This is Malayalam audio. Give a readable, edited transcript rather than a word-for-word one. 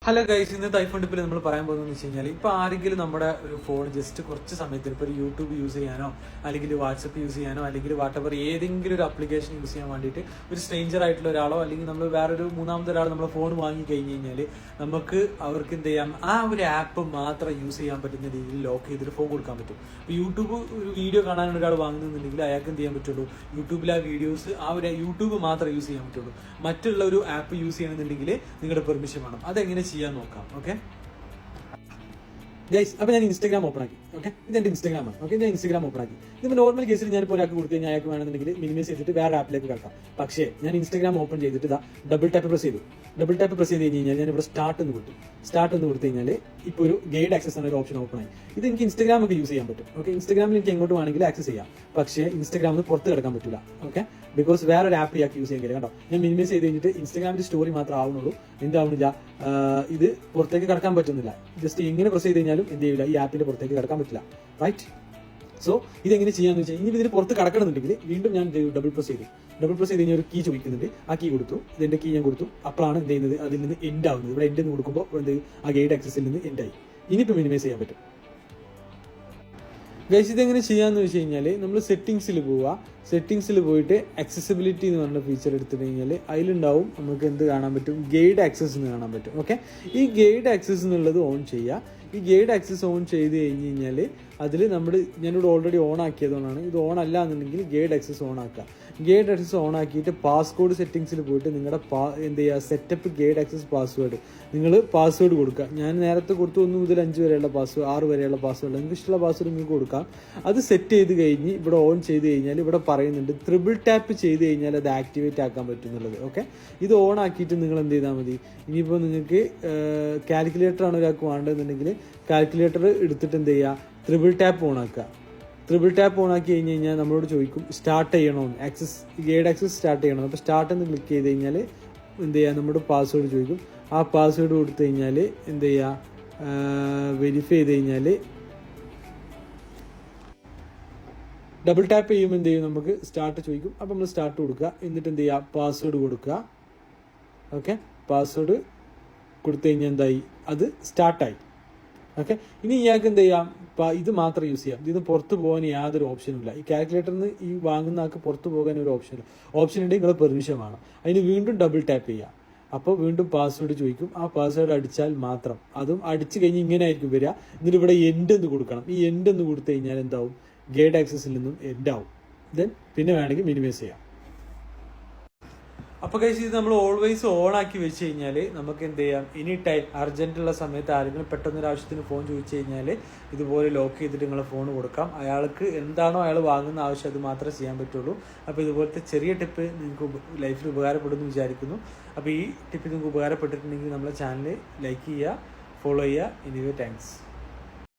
ഹലോ ഗൈസ്, ഇന്നത്തെ ഐഫോൺ ടിപ്പിൽ നമ്മൾ പറയാൻ പോകുന്നതെന്ന് വെച്ച് കഴിഞ്ഞാൽ ഇപ്പോൾ ആരെങ്കിലും നമ്മുടെ ഒരു ഫോൺ ജസ്റ്റ് കുറച്ച് സമയത്തിന് ഇപ്പോൾ ഒരു യൂട്യൂബ് യൂസ് ചെയ്യാനോ അല്ലെങ്കിൽ വാട്സപ്പ് യൂസ് ചെയ്യാനോ അല്ലെങ്കിൽ വാട്ടെവർ ഏതെങ്കിലും ഒരു ആപ്ലിക്കേഷൻ യൂസ് ചെയ്യാൻ വേണ്ടിയിട്ട് ഒരു സ്ട്രേഞ്ചർ ആയിട്ടുള്ള ഒരാളോ അല്ലെങ്കിൽ നമ്മൾ വേറൊരു മൂന്നാമത്തെ ഒരാൾ നമ്മുടെ ഫോൺ വാങ്ങി കഴിഞ്ഞ് കഴിഞ്ഞാൽ നമുക്ക് അവർക്ക് എന്ത് ചെയ്യാം, ആ ഒരു ആപ്പ് മാത്രം യൂസ് ചെയ്യാൻ പറ്റുന്ന രീതിയിൽ ലോക്ക് ചെയ്തിട്ട് ഫോൺ കൊടുക്കാൻ പറ്റും. ഇപ്പോൾ യൂട്യൂബ് ഒരു വീഡിയോ കാണാൻ ഒരാൾ വാങ്ങുന്നുണ്ടെങ്കിൽ അയാൾക്ക് എന്ത് ചെയ്യാൻ പറ്റുള്ളൂ, യൂട്യൂബിൽ ആ വീഡിയോസ് ആ ഒരു യൂട്യൂബ് മാത്രമേ യൂസ് ചെയ്യാൻ പറ്റുള്ളൂ. മറ്റുള്ള ഒരു ആപ്പ് യൂസ് ചെയ്യണമെന്നുണ്ടെങ്കിൽ നിങ്ങളുടെ പെർമിഷൻ വേണം. അതെങ്ങനെ ചെയ്യാൻ നോക്കാം. ഓക്കെ ഗൈസ്, അപ്പോൾ ഞാൻ ഇൻസ്റ്റാഗ്രാം ഓപ്പൺ ആക്കി. ഓക്കെ, ഇതെന്റെ ഇൻസ്റ്റാഗ്രാം ആണ്. ഓക്കെ, ഞാൻ ഇൻസ്റ്റാഗ്രാം ഓപ്പൺ ആക്കി. ഇതിപ്പോൾ നോർമൽ കേസിൽ ഞാനിപ്പോൾ ഒരാൾക്ക് കൊടുത്തു കഴിഞ്ഞാൽ അയാൾക്ക് വേണമെന്നുണ്ടെങ്കിൽ മിനിമൈസ് ചെയ്തിട്ട് വേറെ ആപ്പിലേക്ക് കിടക്കാം. പക്ഷേ ഞാൻ ഇൻസ്റ്റാഗ്രാം ഓപ്പൺ ചെയ്തിട്ട് ഡബിൾ ടാപ്പ് പ്രസ് ചെയ്തു. ഡബിൾ ടാപ്പ് പ്രസ് ചെയ്ത് കഴിഞ്ഞാൽ ഞാൻ ഇവിടെ സ്റ്റാർട്ട് എന്ന് കൊടുത്തു. സ്റ്റാർട്ട് എന്ന് കൊടുത്തു കഴിഞ്ഞാൽ ഇപ്പോൾ ഒരു ഗൈഡ് ആക്സസ് എന്ന ഒരു ഓപ്ഷൻ ഓപ്പൺ ആയി. ഇത് എനിക്ക് ഇൻസ്റ്റാഗ്രാം ഒക്കെ യൂസ് ചെയ്യാൻ പറ്റും. ഓക്കെ, ഇൻസ്റ്റാഗ്രാമിൽ എനിക്ക് എങ്ങോട്ട് വേണമെങ്കിൽ ആക്സസ് ചെയ്യാം. പക്ഷേ ഇൻസ്റ്റാഗ്രാമിൽ പുറത്ത് കിടക്കാൻ പറ്റില്ല. ഓക്കെ, ബിക്കോസ് വേറൊരു ആപ്പ് ഇയാൾക്ക് യൂസ് ചെയ്യാൻ കഴിയും. കേട്ടോ, ഞാൻ മിനിമൈസ് ചെയ്ത് കഴിഞ്ഞിട്ട് ഇൻസ്റ്റാഗ്രാമിന്റെ സ്റ്റോറി മാത്രമേ ആവുന്നുള്ളൂ. എന്താവുന്നില്ല, ഇത് പുറത്തേക്ക് കടക്കാൻ പറ്റുന്നില്ല. ജസ്റ്റ് ഇങ്ങനെ പ്രസ് ചെയ്ത് കഴിഞ്ഞാലും എന്ത് ചെയ്യില്ല, ഈ ആപ്പിന്റെ പുറത്തേക്ക് കടക്കാൻ പറ്റില്ല. റൈറ്റ്, സോ ഇതെങ്ങനെ ചെയ്യാന്ന് വെച്ചാൽ ഇനി ഇതിന് പുറത്ത് കടക്കണമെന്നുണ്ടെങ്കിൽ വീണ്ടും ഞാൻ ഡബിൾ പ്രസ് ചെയ്തു. ഡബിൾ പ്രസ് ചെയ്ത് കഴിഞ്ഞാൽ ഒരു കീ ചോദിക്കുന്നുണ്ട്. ആ കീ കൊടുത്തു. ഇതിന്റെ കീ ഞാൻ കൊടുത്തു. അപ്പോഴാണ് എന്ത് ചെയ്യുന്നത്, അതിൽ നിന്ന് എൻഡ് ആവുന്നത്. ഇവിടെ എൻഡ് എന്ന് കൊടുക്കുമ്പോൾ എന്ത് ആ ഗൈഡ് ആക്സസിൽ നിന്ന് എൻഡ് ആയി. ഇനിയിപ്പോൾ മിനിമൈസ് ചെയ്യാൻ പറ്റും. ഗൈസ്, ഇതെങ്ങനെ ചെയ്യാന്ന് വെച്ച് കഴിഞ്ഞാൽ നമ്മൾ സെറ്റിംഗ്സിൽ പോവുക. സെറ്റിംഗ്സിൽ പോയിട്ട് ആക്സസിബിലിറ്റി എന്ന് പറഞ്ഞ ഫീച്ചർ എടുത്തിട്ട് കഴിഞ്ഞാൽ അതിലുണ്ടാവും നമുക്ക് എന്ത് കാണാൻ പറ്റും, ഗൈഡ് ആക്സസ് എന്ന് കാണാൻ പറ്റും. ഓക്കെ, ഈ ഗൈഡ് ആക്സസ് എന്നുള്ളത് ഓൺ ചെയ്യുക. ഈ ഗൈഡ് ആക്സസ് ഓൺ ചെയ്ത് കഴിഞ്ഞ് കഴിഞ്ഞാൽ അതിൽ ഞാനിവിടെ ഓൾറെഡി ഓൺ ആക്കിയതുകൊണ്ടാണ്. ഇത് ഓൺ അല്ല എന്നുണ്ടെങ്കിൽ ഗൈഡ് ആക്സസ് ഓൺ ആക്കുക. ഗൈഡ് ആക്സസ് ഓൺ ആക്കിയിട്ട് പാസ്വേഡ് സെറ്റിംഗ്സിൽ പോയിട്ട് നിങ്ങളുടെ എന്ത് ചെയ്യുക, സെറ്റപ്പ് ഗൈഡ് ആക്സസ് പാസ്വേഡ് നിങ്ങൾ പാസ്വേഡ് കൊടുക്കുക. ഞാൻ നേരത്തെ കൊടുത്തു 1 മുതൽ 5 വരെയുള്ള പാസ്വേഡ്, 6 വരെയുള്ള പാസ്വേഡ്, നിങ്ങൾക്ക് ഇഷ്ടമുള്ള പാസ്വേഡ് നിങ്ങൾക്ക് കൊടുക്കാം. അത് സെറ്റ് ചെയ്ത് കഴിഞ്ഞ് ഇവിടെ ഓൺ ചെയ്ത് കഴിഞ്ഞാൽ ഇവിടെ പറയുന്നുണ്ട് ട്രിപ്പിൾ ടാപ്പ് ചെയ്ത് കഴിഞ്ഞാൽ അത് ആക്ടിവേറ്റ് ആക്കാൻ പറ്റും എന്നുള്ളത്. ഓക്കെ, ഇത് ഓൺ ആക്കിയിട്ട് നിങ്ങൾ എന്ത് ചെയ്താൽ മതി. ഇനിയിപ്പോൾ നിങ്ങൾക്ക് കാൽക്കുലേറ്റർ ആണ് ഒരാൾക്ക് വേണ്ടതെന്നുണ്ടെങ്കിൽ കാൽക്കുലേറ്റർ എടുത്തിട്ട് എന്ത് ചെയ്യുക, ട്രിപ്പിൾ ടാപ്പ് ഓൺ ആക്കുക. ട്രിപ്പിൾ ടാപ്പ് ഓൺ ആക്കി കഴിഞ്ഞ് കഴിഞ്ഞാൽ നമ്മളോട് ചോദിക്കും സ്റ്റാർട്ട് ചെയ്യണമെന്ന്, ഗൈഡ് ആക്സസ് സ്റ്റാർട്ട് ചെയ്യണം. അപ്പോൾ സ്റ്റാർട്ട് എന്ന് ക്ലിക്ക് ചെയ്ത് കഴിഞ്ഞാൽ എന്ത് ചെയ്യുക, നമ്മുടെ പാസ്വേഡ് ചോദിക്കും. ആ പാസ്വേഡ് കൊടുത്തു കഴിഞ്ഞാൽ എന്ത് ചെയ്യുക, വെരിഫൈ ചെയ്ത് കഴിഞ്ഞാൽ ഡബിൾ ടാപ്പ് ചെയ്യുമ്പോൾ എന്ത് ചെയ്യും, നമുക്ക് സ്റ്റാർട്ട് ചോദിക്കും. അപ്പോൾ നമ്മൾ സ്റ്റാർട്ട് കൊടുക്കുക. എന്നിട്ട് എന്ത് ചെയ്യുക, പാസ്വേഡ് കൊടുക്കുക. ഓക്കെ, പാസ്വേഡ് കൊടുത്തു കഴിഞ്ഞാൽ എന്തായി, അത് സ്റ്റാർട്ടായി. ഓക്കെ, ഇനി ഇയാൾക്ക് എന്ത് ചെയ്യാം, ഇത് മാത്രം യൂസ് ചെയ്യാം. ഇതിന് പുറത്ത് പോകാൻ യാതൊരു ഓപ്ഷനും ഇല്ല. ഈ കാൽക്കുലേറ്ററിന് ഈ വാങ്ങുന്ന ആൾക്ക് പുറത്ത് പോകാൻ ഒരു ഓപ്ഷൻ ഉണ്ടെങ്കിൽ നിങ്ങളുടെ പെർമിഷൻ വേണം. അതിന് വീണ്ടും ഡബിൾ ടാപ്പ് ചെയ്യുക. അപ്പോൾ വീണ്ടും പാസ്വേഡ് ചോദിക്കും. ആ പാസ്വേഡ് അടിച്ചാൽ മാത്രം, അതും അടിച്ചു കഴിഞ്ഞ് ഇങ്ങനെ ആയിരിക്കും വരിക. എന്നിട്ട് ഇവിടെ എൻഡ് എന്ന് കൊടുക്കണം. ഈ എൻഡ് എന്ന് കൊടുത്തു കഴിഞ്ഞാൽ എന്താവും, ഗൈഡ് ആക്സസിൽ നിന്നും എൻഡ് ആവും. ദെൻ പിന്നെ വേണമെങ്കിൽ മിനിമൈസ് ചെയ്യാം. അപ്പോൾ കഴിച്ച് ഇത് നമ്മൾ ഓൾവേസ് ഓൺ ആക്കി വെച്ച് കഴിഞ്ഞാൽ നമുക്ക് എന്ത് ചെയ്യാം, എനി ടൈം അർജൻറ്റുള്ള സമയത്ത് ആരെങ്കിലും പെട്ടെന്നൊരു ആവശ്യത്തിന് ഫോൺ ചോദിച്ചു കഴിഞ്ഞാൽ ഇതുപോലെ ലോക്ക് ചെയ്തിട്ട് നിങ്ങൾ ഫോൺ കൊടുക്കാം. അയാൾക്ക് എന്താണോ അയാൾ വാങ്ങുന്ന ആവശ്യം അത് മാത്രമേ ചെയ്യാൻ പറ്റുള്ളൂ. അപ്പോൾ ഇതുപോലത്തെ ചെറിയ ടിപ്പ് നിങ്ങൾക്ക് ലൈഫിൽ ഉപകാരപ്പെടുമെന്ന് വിചാരിക്കുന്നു. അപ്പോൾ ഈ ടിപ്പ് നിങ്ങൾക്ക് ഉപകാരപ്പെട്ടിട്ടുണ്ടെങ്കിൽ നമ്മളെ ചാനൽ ലൈക്ക് ചെയ്യുക, ഫോളോ ചെയ്യുക. Anyway thanks.